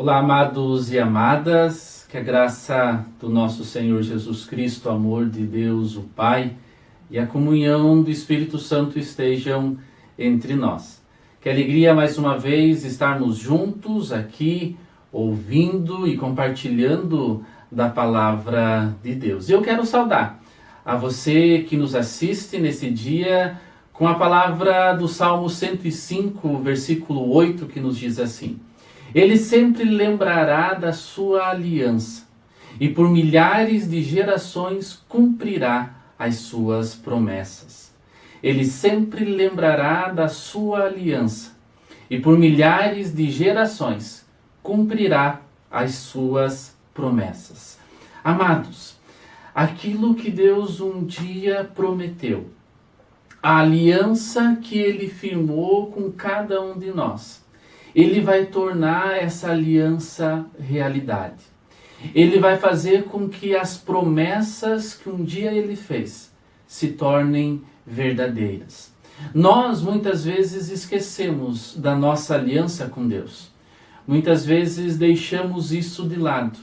Olá, amados e amadas, que a graça do nosso Senhor Jesus Cristo, o amor de Deus, o Pai, e a comunhão do Espírito Santo estejam entre nós. Que alegria mais uma vez estarmos juntos aqui, ouvindo e compartilhando da palavra de Deus. Eu quero saudar a você que nos assiste nesse dia com a palavra do Salmo 105, versículo 8, que nos diz assim: Ele sempre lembrará da sua aliança e por milhares de gerações cumprirá as suas promessas. Ele sempre lembrará da sua aliança e por milhares de gerações cumprirá as suas promessas. Amados, aquilo que Deus um dia prometeu, a aliança que Ele firmou com cada um de nós, Ele vai tornar essa aliança realidade. Ele vai fazer com que as promessas que um dia Ele fez se tornem verdadeiras. Nós muitas vezes esquecemos da nossa aliança com Deus. Muitas vezes deixamos isso de lado.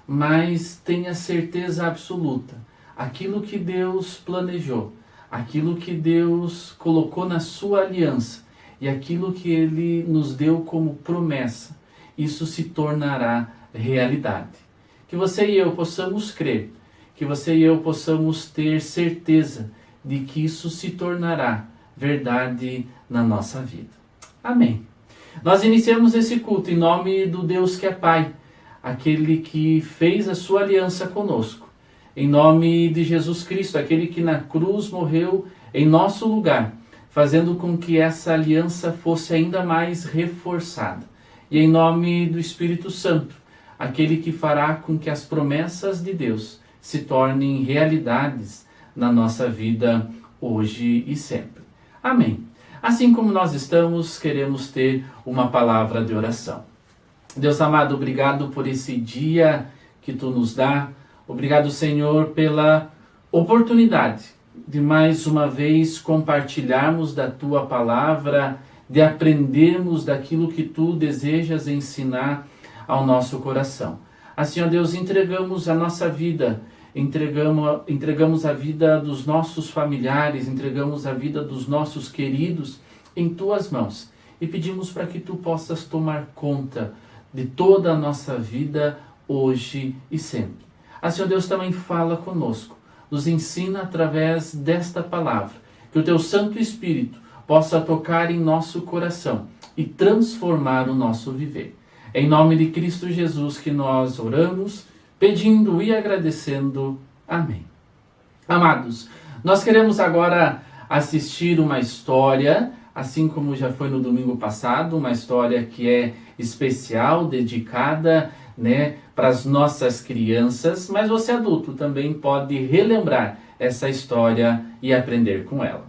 Mas tenha certeza absoluta, aquilo que Deus planejou, aquilo que Deus colocou na sua aliança e aquilo que Ele nos deu como promessa, isso se tornará realidade. Que você e eu possamos crer, que você e eu possamos ter certeza de que isso se tornará verdade na nossa vida. Amém. Nós iniciamos esse culto em nome do Deus que é Pai, aquele que fez a sua aliança conosco. Em nome de Jesus Cristo, aquele que na cruz morreu em nosso lugar, fazendo com que essa aliança fosse ainda mais reforçada. E em nome do Espírito Santo, aquele que fará com que as promessas de Deus se tornem realidades na nossa vida hoje e sempre. Amém. Assim como nós estamos, queremos ter uma palavra de oração. Deus amado, obrigado por esse dia que Tu nos dá. Obrigado, Senhor, pela oportunidade de mais uma vez compartilharmos da Tua palavra, de aprendermos daquilo que Tu desejas ensinar ao nosso coração. Assim, ó Deus, entregamos a nossa vida, entregamos a vida dos nossos familiares, entregamos a vida dos nossos queridos em Tuas mãos e pedimos para que Tu possas tomar conta de toda a nossa vida hoje e sempre. Assim, ó Deus, também fala conosco, nos ensina através desta palavra, que o Teu Santo Espírito possa tocar em nosso coração e transformar o nosso viver. É em nome de Cristo Jesus que nós oramos, pedindo e agradecendo. Amém. Amados, nós queremos agora assistir uma história, assim como já foi no domingo passado, uma história que é especial, dedicada, para as nossas crianças, mas você adulto também pode relembrar essa história e aprender com ela.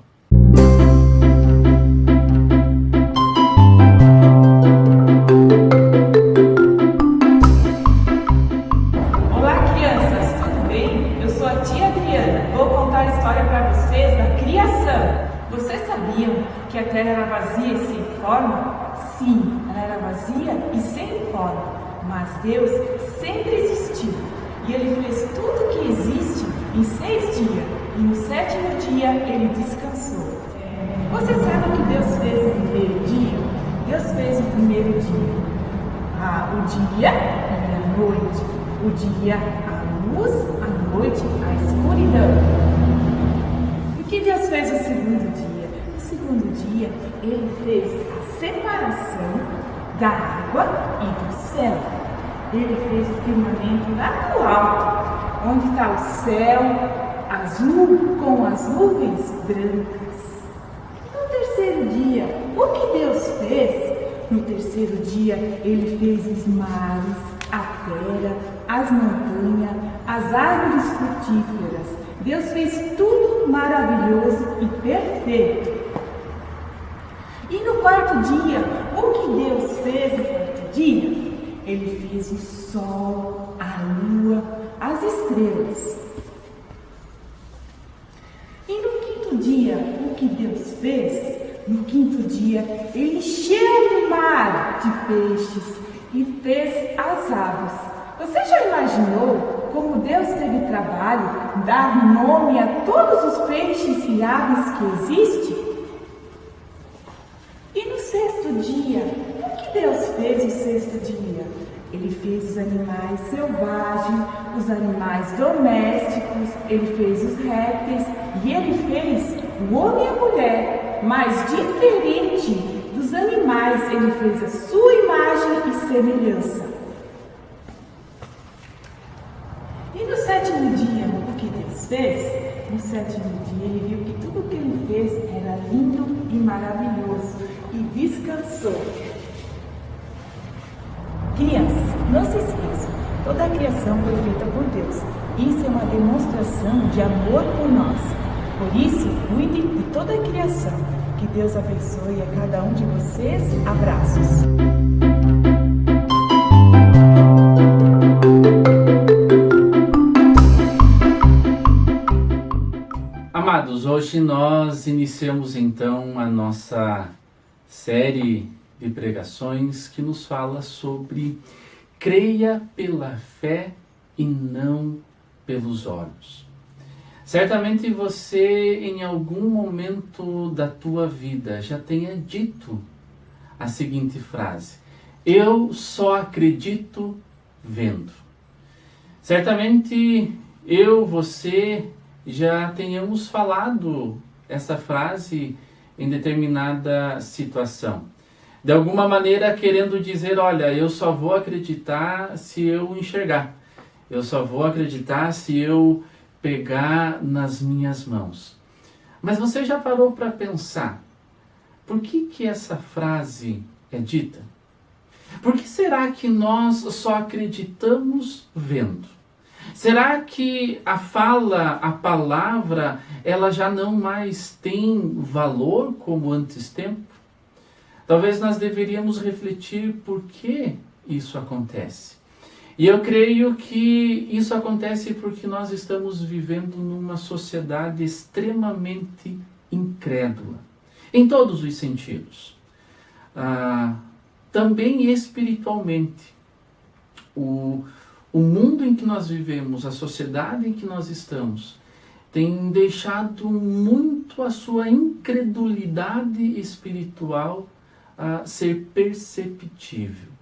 Olá, crianças, tudo bem? Eu sou a tia Adriana. Vou contar a história para vocês da criação. Vocês sabiam que a Terra era vazia e sem forma? Sim, ela era vazia e sem forma. Mas Deus sempre existiu e Ele fez tudo o que existe em 6 dias e no 7º dia Ele descansou. Você sabe o que Deus fez no primeiro dia? Deus fez no primeiro dia o dia e a noite. O dia a luz, a noite a escuridão. E o que Deus fez no segundo dia? No segundo dia Ele fez a separação da água e do céu. Ele fez o firmamento lá do alto, onde está o céu azul com as nuvens brancas. No terceiro dia, o que Deus fez? No terceiro dia, Ele fez os mares, a terra, as montanhas, as árvores frutíferas. Deus fez tudo maravilhoso e perfeito. E no quarto dia, o que Deus fez no quarto dia? Ele fez o sol, a lua, as estrelas. E no quinto dia, o que Deus fez? No quinto dia, Ele encheu o mar de peixes e fez as aves. Você já imaginou como Deus teve trabalho dar nome a todos os peixes e aves que existem? E no sexto dia, o que Deus fez no sexto dia? Ele fez os animais selvagens, os animais domésticos, ele fez os répteis e ele fez o homem e a mulher. Mas diferente dos animais, ele fez a sua imagem e semelhança. E no sétimo dia, o que Deus fez? No sétimo dia, ele viu que tudo o que ele fez era lindo e maravilhoso e descansou. Crianças, não se esqueçam, toda a criação foi feita por Deus. Isso é uma demonstração de amor por nós. Por isso, cuide de toda a criação. Que Deus abençoe a cada um de vocês. Abraços. Amados, hoje nós iniciamos então a nossa série de pregações que nos fala sobre creia pela fé e não pelos olhos. Certamente você em algum momento da tua vida já tenha dito a seguinte frase: eu só acredito vendo. Certamente você já tenhamos falado essa frase em determinada situação. De alguma maneira querendo dizer, olha, eu só vou acreditar se eu enxergar. Eu só vou acreditar se eu pegar nas minhas mãos. Mas você já parou para pensar, por que essa frase é dita? Por que será que nós só acreditamos vendo? Será que a fala, a palavra, ela já não mais tem valor como antes tempo? Talvez nós deveríamos refletir por que isso acontece. E eu creio que isso acontece porque nós estamos vivendo numa sociedade extremamente incrédula, em todos os sentidos. Também espiritualmente. O mundo em que nós vivemos, a sociedade em que nós estamos, tem deixado muito a sua incredulidade espiritual ser perceptível.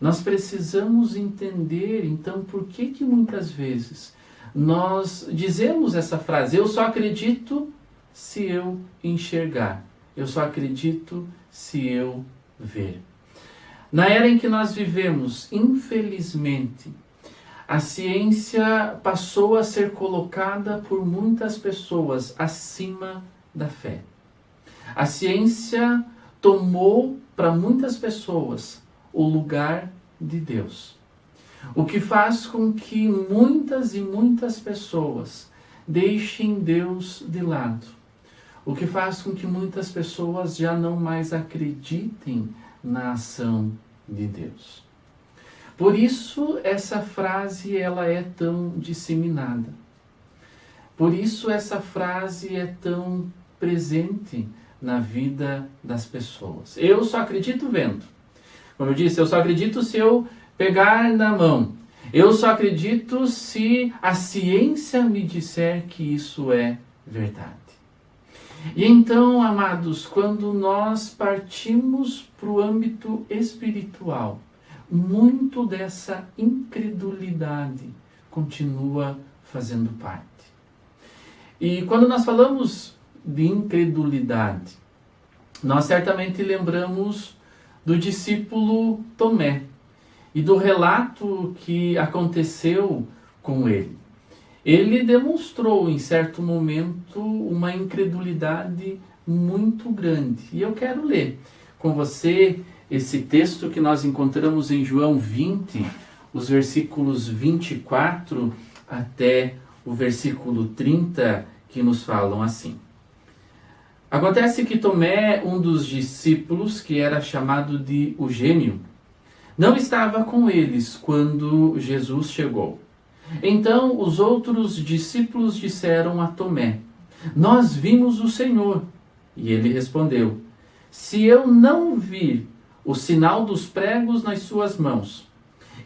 Nós precisamos entender, então, por que muitas vezes nós dizemos essa frase: eu só acredito se eu enxergar, eu só acredito se eu ver. Na era em que nós vivemos, infelizmente, a ciência passou a ser colocada por muitas pessoas acima da fé. A ciência tomou para muitas pessoas o lugar de Deus. O que faz com que muitas e muitas pessoas deixem Deus de lado. O que faz com que muitas pessoas já não mais acreditem na ação de Deus. Por isso essa frase ela é tão disseminada. Por isso essa frase é tão presente na vida das pessoas. Eu só acredito vendo. Como eu disse, eu só acredito se eu pegar na mão. Eu só acredito se a ciência me disser que isso é verdade. E então, amados, quando nós partimos para o âmbito espiritual, muito dessa incredulidade continua fazendo parte. E quando nós falamos de incredulidade, nós certamente lembramos do discípulo Tomé e do relato que aconteceu com ele. Ele demonstrou em certo momento uma incredulidade muito grande. E eu quero ler com você esse texto que nós encontramos em João 20, os versículos 24 até o versículo 30, que nos falam assim. Acontece que Tomé, um dos discípulos, que era chamado de o Gêmeo, não estava com eles quando Jesus chegou. Então os outros discípulos disseram a Tomé: nós vimos o Senhor. E ele respondeu: se eu não vir o sinal dos pregos nas suas mãos,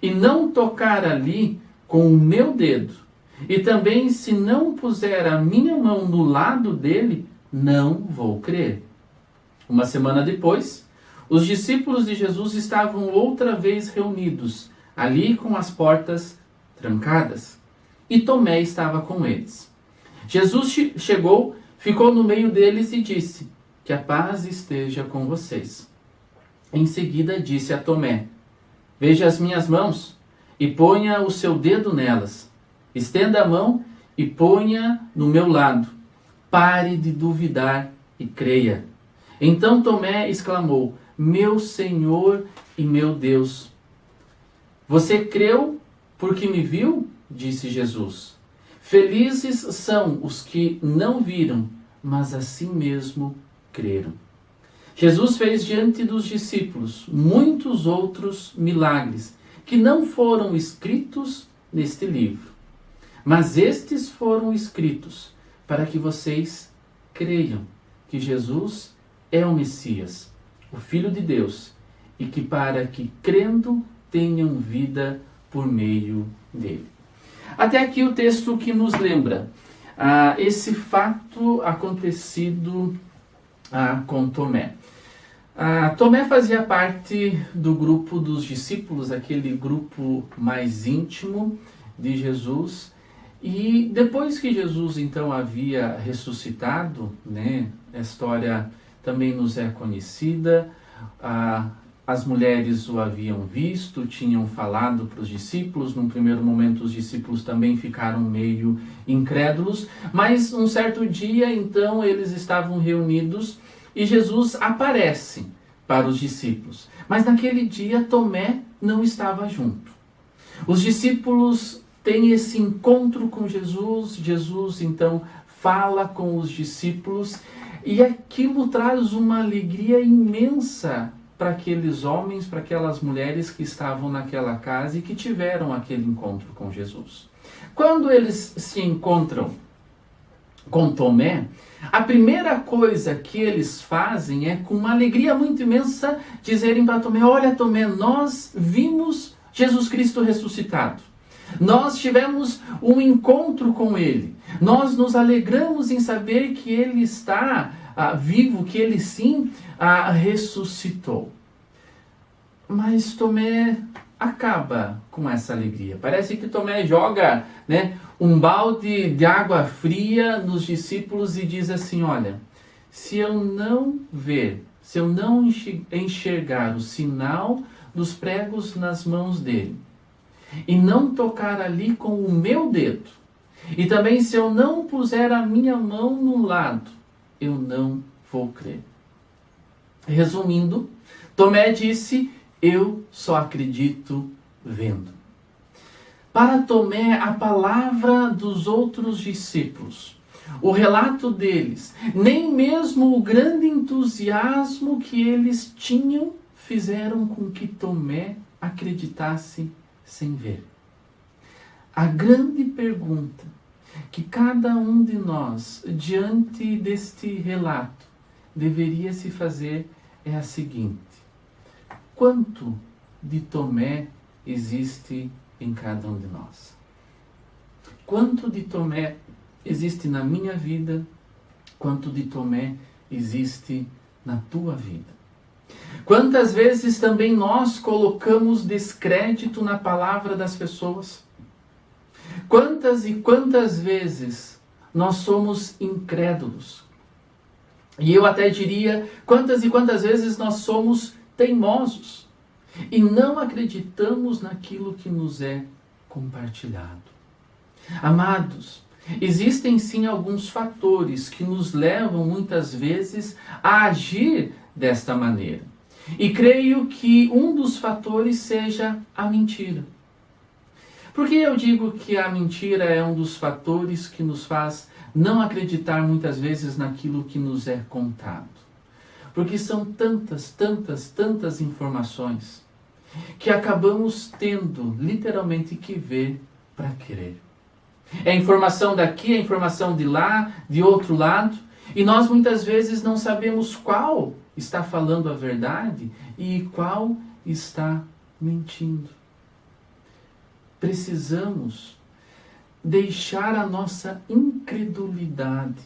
e não tocar ali com o meu dedo, e também se não puser a minha mão no lado dele, não vou crer. Uma semana depois, os discípulos de Jesus estavam outra vez reunidos, ali com as portas trancadas, e Tomé estava com eles. Jesus chegou, ficou no meio deles e disse: que a paz esteja com vocês. Em seguida disse a Tomé: veja as minhas mãos e ponha o seu dedo nelas. Estenda a mão e ponha no meu lado. Pare de duvidar e creia. Então Tomé exclamou: meu Senhor e meu Deus. Você creu porque me viu? Disse Jesus. Felizes são os que não viram, mas assim mesmo creram. Jesus fez diante dos discípulos muitos outros milagres que não foram escritos neste livro. Mas estes foram escritos para que vocês creiam que Jesus é o Messias, o Filho de Deus, e que para que crendo tenham vida por meio dele. Até aqui o texto que nos lembra esse fato acontecido com Tomé. Tomé fazia parte do grupo dos discípulos, aquele grupo mais íntimo de Jesus. E depois que Jesus então havia ressuscitado, a história também nos é conhecida, as mulheres o haviam visto, tinham falado para os discípulos. Num primeiro momento os discípulos também ficaram meio incrédulos, mas um certo dia então eles estavam reunidos e Jesus aparece para os discípulos. Mas naquele dia Tomé não estava junto. Os discípulos têm esse encontro com Jesus, Jesus então fala com os discípulos e aquilo traz uma alegria imensa para aqueles homens, para aquelas mulheres que estavam naquela casa e que tiveram aquele encontro com Jesus. Quando eles se encontram com Tomé, a primeira coisa que eles fazem é, com uma alegria muito imensa, dizerem para Tomé: olha Tomé, nós vimos Jesus Cristo ressuscitado. Nós tivemos um encontro com Ele. Nós nos alegramos em saber que Ele está vivo, que Ele sim ressuscitou. Mas Tomé acaba com essa alegria. Parece que Tomé joga um balde de água fria nos discípulos e diz assim: olha, se eu não ver, se eu não enxergar o sinal dos pregos nas mãos dele, e não tocar ali com o meu dedo, e também se eu não puser a minha mão no lado, eu não vou crer. Resumindo, Tomé disse: eu só acredito vendo. Para Tomé, a palavra dos outros discípulos, o relato deles, nem mesmo o grande entusiasmo que eles tinham, fizeram com que Tomé acreditasse sem ver. A grande pergunta que cada um de nós, diante deste relato, deveria se fazer é a seguinte: quanto de Tomé existe em cada um de nós? Quanto de Tomé existe na minha vida? Quanto de Tomé existe na tua vida? Quantas vezes também nós colocamos descrédito na palavra das pessoas? Quantas e quantas vezes nós somos incrédulos? E eu até diria, quantas e quantas vezes nós somos teimosos e não acreditamos naquilo que nos é compartilhado. Amados, existem sim alguns fatores que nos levam muitas vezes a agir desta maneira. E creio que um dos fatores seja a mentira. Por que eu digo que a mentira é um dos fatores que nos faz não acreditar muitas vezes naquilo que nos é contado? Porque são tantas informações que acabamos tendo literalmente que ver para crer. É informação daqui, é informação de lá, de outro lado, e nós muitas vezes não sabemos qual está falando a verdade e qual está mentindo. Precisamos deixar a nossa incredulidade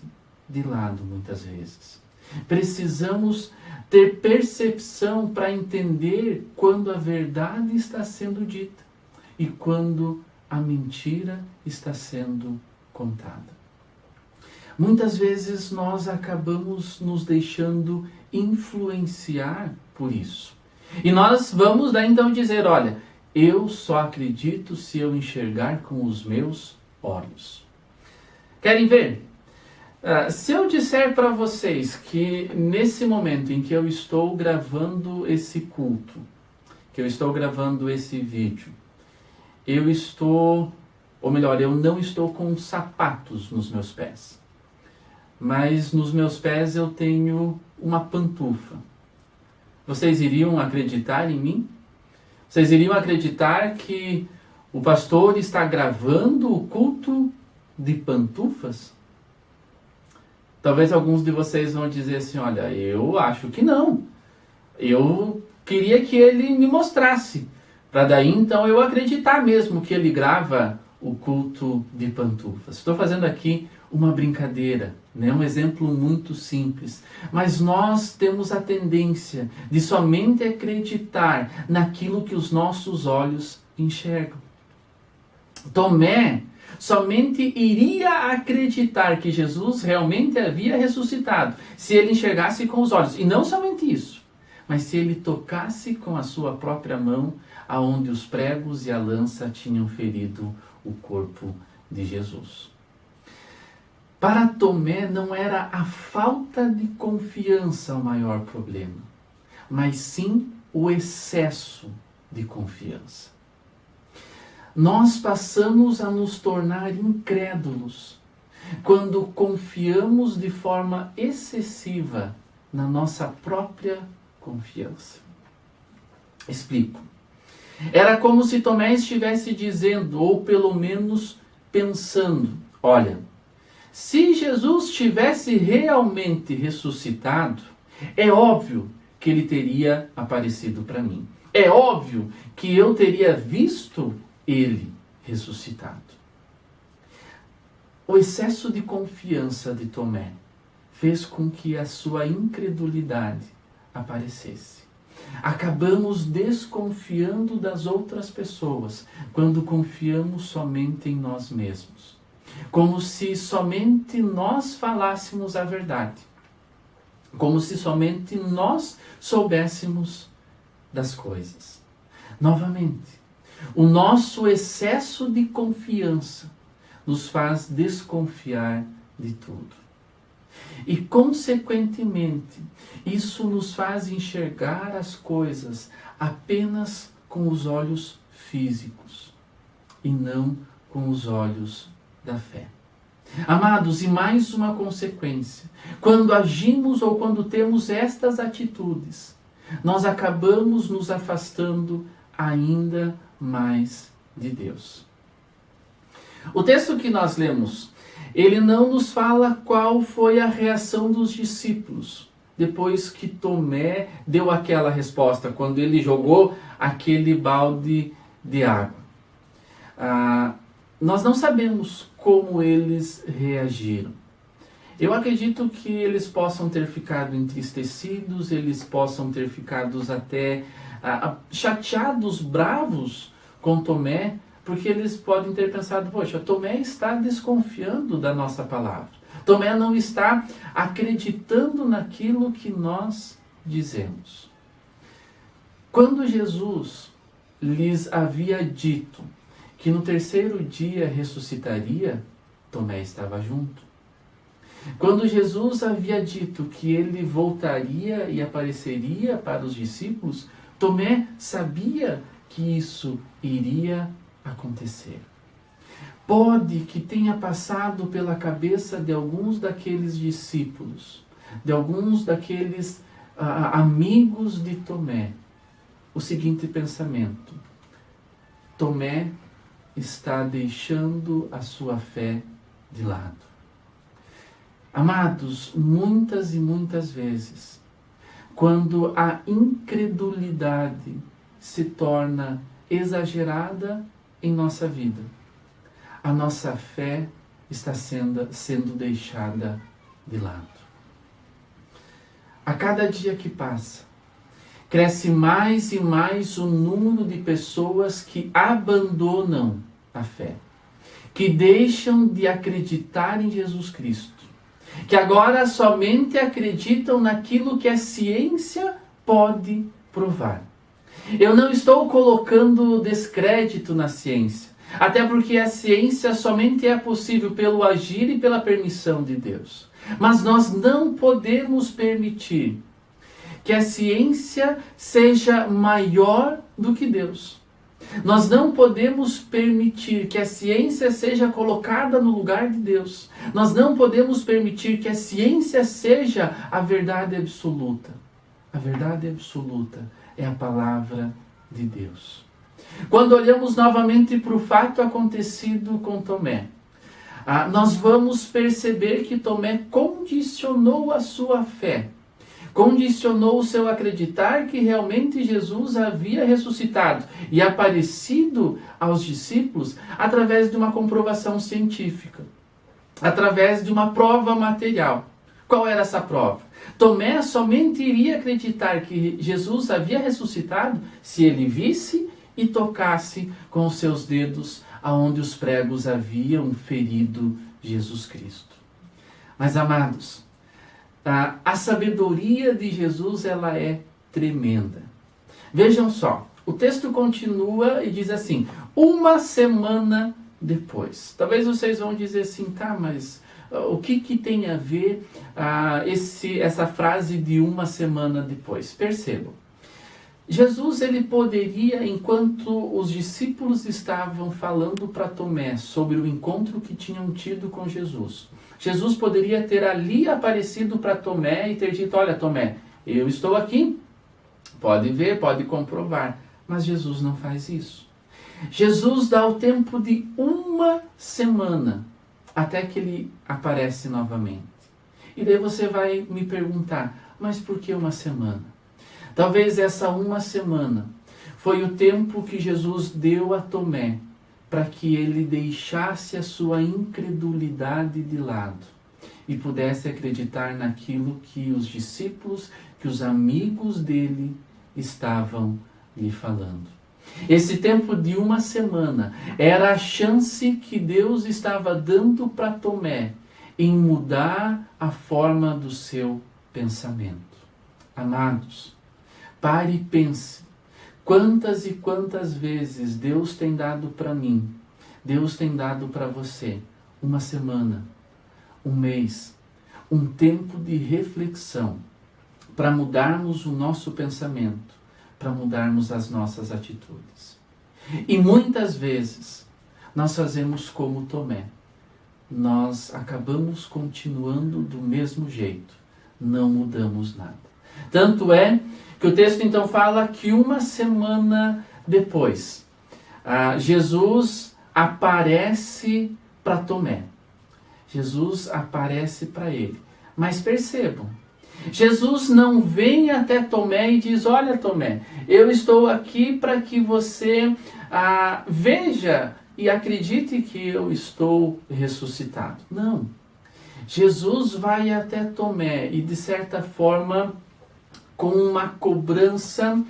de lado muitas vezes. Precisamos ter percepção para entender quando a verdade está sendo dita e quando a mentira está sendo contada. Muitas vezes nós acabamos nos deixando influenciar por isso. E nós vamos daí então dizer, olha, eu só acredito se eu enxergar com os meus olhos. Querem ver? Se eu disser para vocês que nesse momento em que eu estou gravando esse culto, que eu estou gravando esse vídeo, eu não estou com sapatos nos meus pés, mas nos meus pés eu tenho uma pantufa. Vocês iriam acreditar em mim? Vocês iriam acreditar que o pastor está gravando o culto de pantufas? Talvez alguns de vocês vão dizer assim, olha, eu acho que não. Eu queria que ele me mostrasse, para daí então eu acreditar mesmo que ele grava o culto de pantufas. Estou fazendo aqui uma brincadeira, né? Um exemplo muito simples. Mas nós temos a tendência de somente acreditar naquilo que os nossos olhos enxergam. Tomé somente iria acreditar que Jesus realmente havia ressuscitado se ele enxergasse com os olhos. E não somente isso, mas se ele tocasse com a sua própria mão aonde os pregos e a lança tinham ferido o corpo de Jesus. Para Tomé não era a falta de confiança o maior problema, mas sim o excesso de confiança. Nós passamos a nos tornar incrédulos quando confiamos de forma excessiva na nossa própria confiança. Explico. Era como se Tomé estivesse dizendo, ou pelo menos pensando, olha, se Jesus tivesse realmente ressuscitado, é óbvio que ele teria aparecido para mim. É óbvio que eu teria visto ele ressuscitado. O excesso de confiança de Tomé fez com que a sua incredulidade aparecesse. Acabamos desconfiando das outras pessoas quando confiamos somente em nós mesmos. Como se somente nós falássemos a verdade. Como se somente nós soubéssemos das coisas. Novamente, o nosso excesso de confiança nos faz desconfiar de tudo. E, consequentemente, isso nos faz enxergar as coisas apenas com os olhos físicos e não com os olhos da fé. Amados, e mais uma consequência. Quando agimos ou quando temos estas atitudes, nós acabamos nos afastando ainda mais de Deus. O texto que nós lemos, ele não nos fala qual foi a reação dos discípulos depois que Tomé deu aquela resposta, quando ele jogou aquele balde de água. Nós não sabemos como eles reagiram. Eu acredito que eles possam ter ficado entristecidos, eles possam ter ficado até chateados, bravos com Tomé, porque eles podem ter pensado, poxa, Tomé está desconfiando da nossa palavra. Tomé não está acreditando naquilo que nós dizemos. Quando Jesus lhes havia dito que no terceiro dia ressuscitaria, Tomé estava junto. Quando Jesus havia dito que ele voltaria e apareceria para os discípulos, Tomé sabia que isso iria acontecer. Pode que tenha passado pela cabeça de alguns daqueles discípulos, de alguns daqueles amigos de Tomé, o seguinte pensamento: Tomé está deixando a sua fé de lado. Amados, muitas e muitas vezes, quando a incredulidade se torna exagerada em nossa vida. A nossa fé está sendo deixada de lado. A cada dia que passa, cresce mais e mais o número de pessoas que abandonam a fé, que deixam de acreditar em Jesus Cristo, que agora somente acreditam naquilo que a ciência pode provar. Eu não estou colocando descrédito na ciência, até porque a ciência somente é possível pelo agir e pela permissão de Deus. Mas nós não podemos permitir que a ciência seja maior do que Deus. Nós não podemos permitir que a ciência seja colocada no lugar de Deus. Nós não podemos permitir que a ciência seja a verdade absoluta. A verdade absoluta é a palavra de Deus. Quando olhamos novamente para o fato acontecido com Tomé, nós vamos perceber que Tomé condicionou a sua fé, condicionou o seu acreditar que realmente Jesus havia ressuscitado e aparecido aos discípulos através de uma comprovação científica, através de uma prova material. Qual era essa prova? Tomé somente iria acreditar que Jesus havia ressuscitado se ele visse e tocasse com os seus dedos aonde os pregos haviam ferido Jesus Cristo. Mas, amados, a sabedoria de Jesus, ela é tremenda. Vejam só, o texto continua e diz assim: uma semana depois. Talvez vocês vão dizer assim, tá, mas o que tem a ver essa frase de uma semana depois? Percebam. Jesus, ele poderia, enquanto os discípulos estavam falando para Tomé sobre o encontro que tinham tido com Jesus, Jesus poderia ter ali aparecido para Tomé e ter dito: olha, Tomé, eu estou aqui, pode ver, pode comprovar. Mas Jesus não faz isso. Jesus dá o tempo de uma semana até que ele aparece novamente. E daí você vai me perguntar, mas por que uma semana? Talvez essa uma semana foi o tempo que Jesus deu a Tomé para que ele deixasse a sua incredulidade de lado e pudesse acreditar naquilo que os discípulos, que os amigos dele estavam lhe falando. Esse tempo de uma semana era a chance que Deus estava dando para Tomé em mudar a forma do seu pensamento. Amados, pare e pense. Quantas e quantas vezes Deus tem dado para mim, Deus tem dado para você uma semana, um mês, um tempo de reflexão para mudarmos o nosso pensamento, para mudarmos as nossas atitudes. E muitas vezes nós fazemos como Tomé. Nós acabamos continuando do mesmo jeito, não mudamos nada. Tanto é que o texto então fala que uma semana depois, Jesus aparece para Tomé. Jesus aparece para ele. Mas percebam, Jesus não vem até Tomé e diz: olha, Tomé, eu estou aqui para que você veja e acredite que eu estou ressuscitado. Não. Jesus vai até Tomé e, de certa forma, com uma cobrança,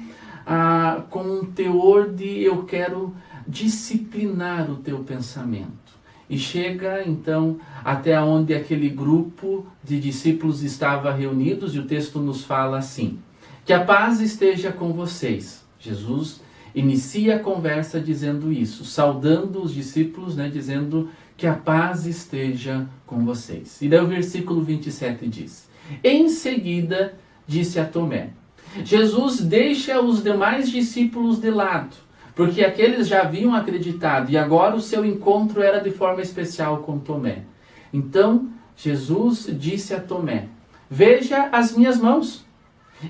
com um teor de eu quero disciplinar o teu pensamento. E chega então até onde aquele grupo de discípulos estava reunidos, e o texto nos fala assim: que a paz esteja com vocês. Jesus inicia a conversa dizendo isso, saudando os discípulos, dizendo que a paz esteja com vocês. E daí o versículo 27 diz: em seguida disse a Tomé. Jesus deixa os demais discípulos de lado, porque aqueles já haviam acreditado e agora o seu encontro era de forma especial com Tomé. Então Jesus disse a Tomé: veja as minhas mãos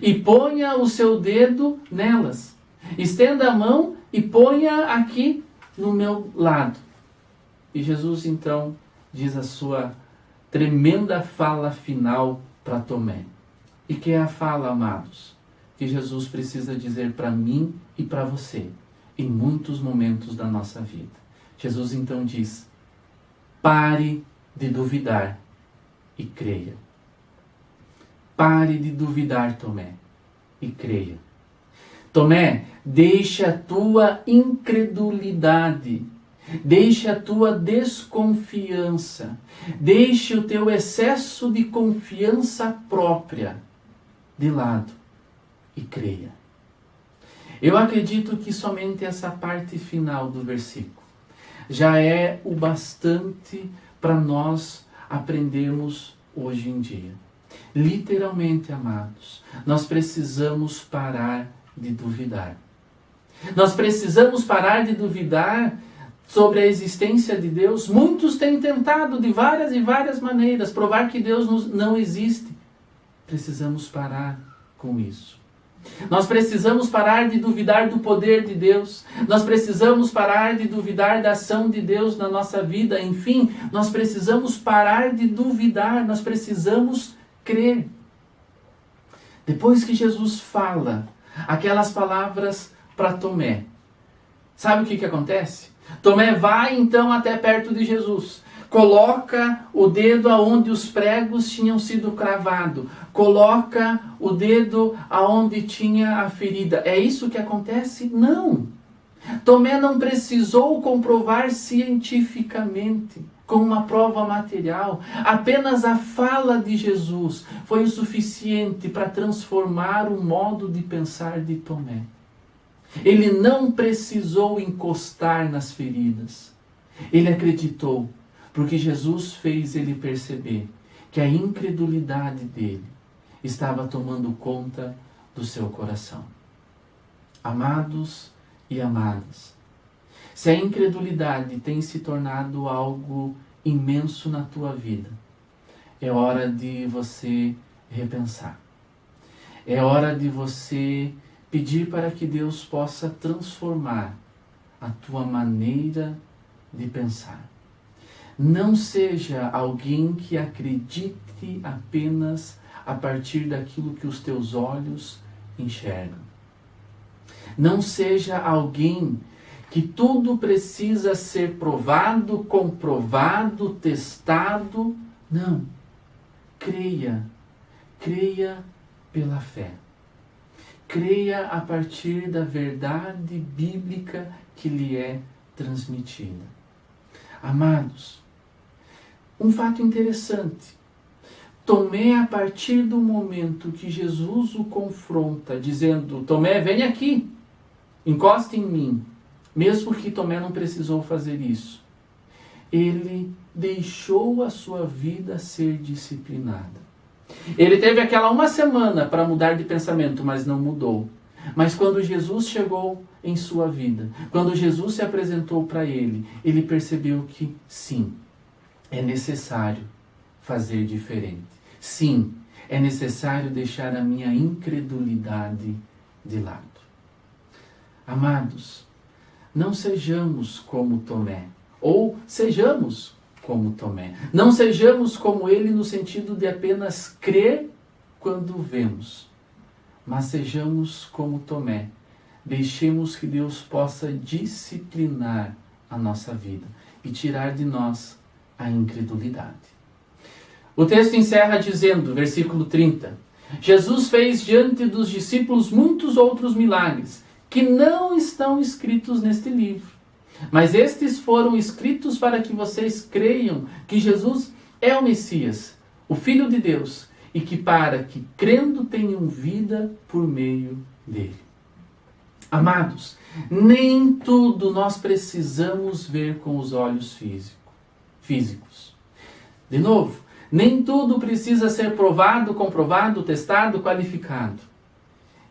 e ponha o seu dedo nelas. Estenda a mão e ponha aqui no meu lado. E Jesus então diz a sua tremenda fala final para Tomé: E que é a fala, amados, que Jesus precisa dizer para mim e para você em muitos momentos da nossa vida. Jesus então diz: pare de duvidar e creia. Pare de duvidar, Tomé, e creia. Tomé, deixa a tua incredulidade, deixa a tua desconfiança, deixe o teu excesso de confiança própria de lado e creia. Eu acredito que somente essa parte final do versículo já é o bastante para nós aprendermos hoje em dia. Literalmente, amados, nós precisamos parar de duvidar. Nós precisamos parar de duvidar sobre a existência de Deus. Muitos têm tentado de várias e várias maneiras provar que Deus não existe. Precisamos parar com isso. Nós precisamos parar de duvidar do poder de Deus. Nós precisamos parar de duvidar da ação de Deus na nossa vida. Enfim, nós precisamos parar de duvidar. Nós precisamos crer. Depois que Jesus fala aquelas palavras para Tomé, sabe o que acontece? Tomé vai então até perto de Jesus, coloca o dedo aonde os pregos tinham sido cravados, coloca o dedo aonde tinha a ferida. É isso que acontece? Não! Tomé não precisou comprovar cientificamente, com uma prova material. Apenas a fala de Jesus foi o suficiente para transformar o modo de pensar de Tomé. Ele não precisou encostar nas feridas. Ele acreditou, porque Jesus fez ele perceber que a incredulidade dele estava tomando conta do seu coração. Amados e amadas, se a incredulidade tem se tornado algo imenso na tua vida, é hora de você repensar. É hora de você pedir para que Deus possa transformar a tua maneira de pensar. Não seja alguém que acredite apenas a partir daquilo que os teus olhos enxergam. Não seja alguém que tudo precisa ser provado, comprovado, testado. Não. Creia. Creia pela fé. Creia a partir da verdade bíblica que lhe é transmitida. Amados, um fato interessante. Tomé, a partir do momento que Jesus o confronta, dizendo: Tomé, vem aqui, encosta em mim. Mesmo que Tomé não precisou fazer isso, ele deixou a sua vida ser disciplinada. Ele teve aquela uma semana para mudar de pensamento, mas não mudou. Mas quando Jesus chegou em sua vida, quando Jesus se apresentou para ele, ele percebeu que sim, é necessário fazer diferente. Sim, é necessário deixar a minha incredulidade de lado. Amados, não sejamos como Tomé, ou sejamos como Tomé. Não sejamos como ele no sentido de apenas crer quando vemos, mas sejamos como Tomé. Deixemos que Deus possa disciplinar a nossa vida e tirar de nós a incredulidade. O texto encerra dizendo, versículo 30, Jesus fez diante dos discípulos muitos outros milagres, que não estão escritos neste livro. Mas estes foram escritos para que vocês creiam que Jesus é o Messias, o Filho de Deus, e que para que crendo tenham vida por meio dele. Amados, nem tudo nós precisamos ver com os olhos físicos. De novo, nem tudo precisa ser provado, comprovado, testado, qualificado.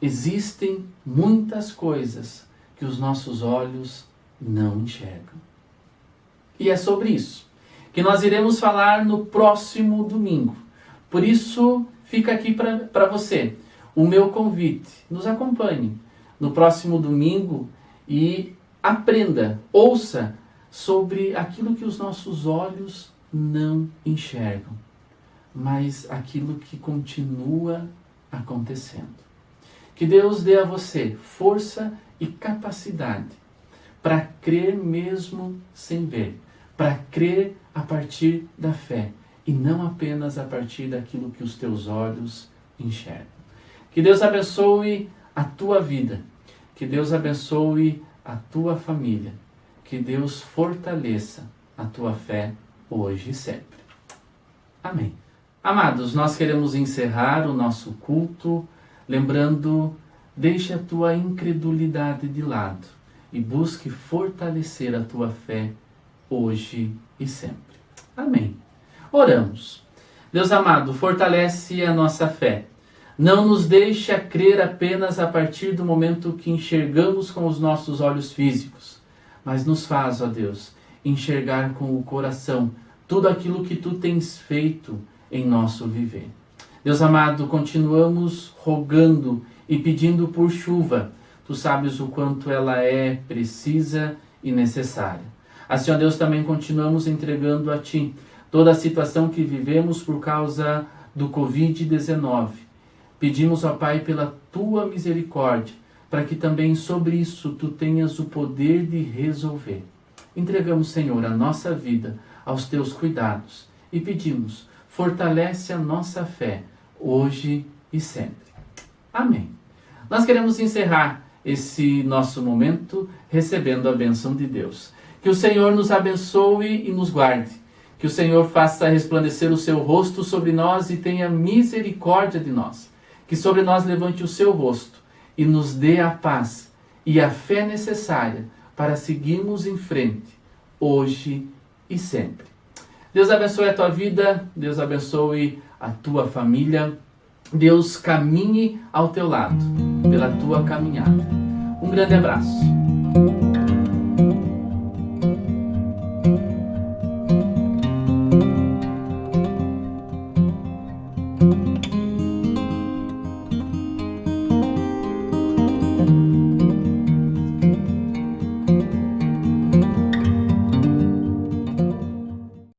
Existem muitas coisas que os nossos olhos não enxergam. E é sobre isso que nós iremos falar no próximo domingo. Por isso, fica aqui para você o meu convite. Nos acompanhe no próximo domingo e aprenda, ouça sobre aquilo que os nossos olhos não enxergam, mas aquilo que continua acontecendo. Que Deus dê a você força e capacidade para crer mesmo sem ver, para crer a partir da fé e não apenas a partir daquilo que os teus olhos enxergam. Que Deus abençoe a tua vida, que Deus abençoe a tua família, que Deus fortaleça a tua fé hoje e sempre. Amém. Amados, nós queremos encerrar o nosso culto lembrando, deixe a tua incredulidade de lado e busque fortalecer a tua fé hoje e sempre. Amém. Oramos. Deus amado, fortalece a nossa fé. Não nos deixa crer apenas a partir do momento que enxergamos com os nossos olhos físicos, mas nos faz, ó Deus, enxergar com o coração tudo aquilo que Tu tens feito em nosso viver. Deus amado, continuamos rogando e pedindo por chuva. Tu sabes o quanto ela é precisa e necessária. Assim, ó Deus, também continuamos entregando a Ti toda a situação que vivemos por causa do Covid-19. Pedimos, ó Pai, pela Tua misericórdia, para que também sobre isso Tu tenhas o poder de resolver. Entregamos, Senhor, a nossa vida aos Teus cuidados e pedimos, fortalece a nossa fé, hoje e sempre. Amém. Nós queremos encerrar esse nosso momento recebendo a bênção de Deus. Que o Senhor nos abençoe e nos guarde. Que o Senhor faça resplandecer o seu rosto sobre nós e tenha misericórdia de nós. Que sobre nós levante o seu rosto e nos dê a paz e a fé necessária para seguirmos em frente, hoje e sempre. Deus abençoe a tua vida, Deus abençoe a tua família, Deus caminhe ao teu lado, pela tua caminhada. Um grande abraço.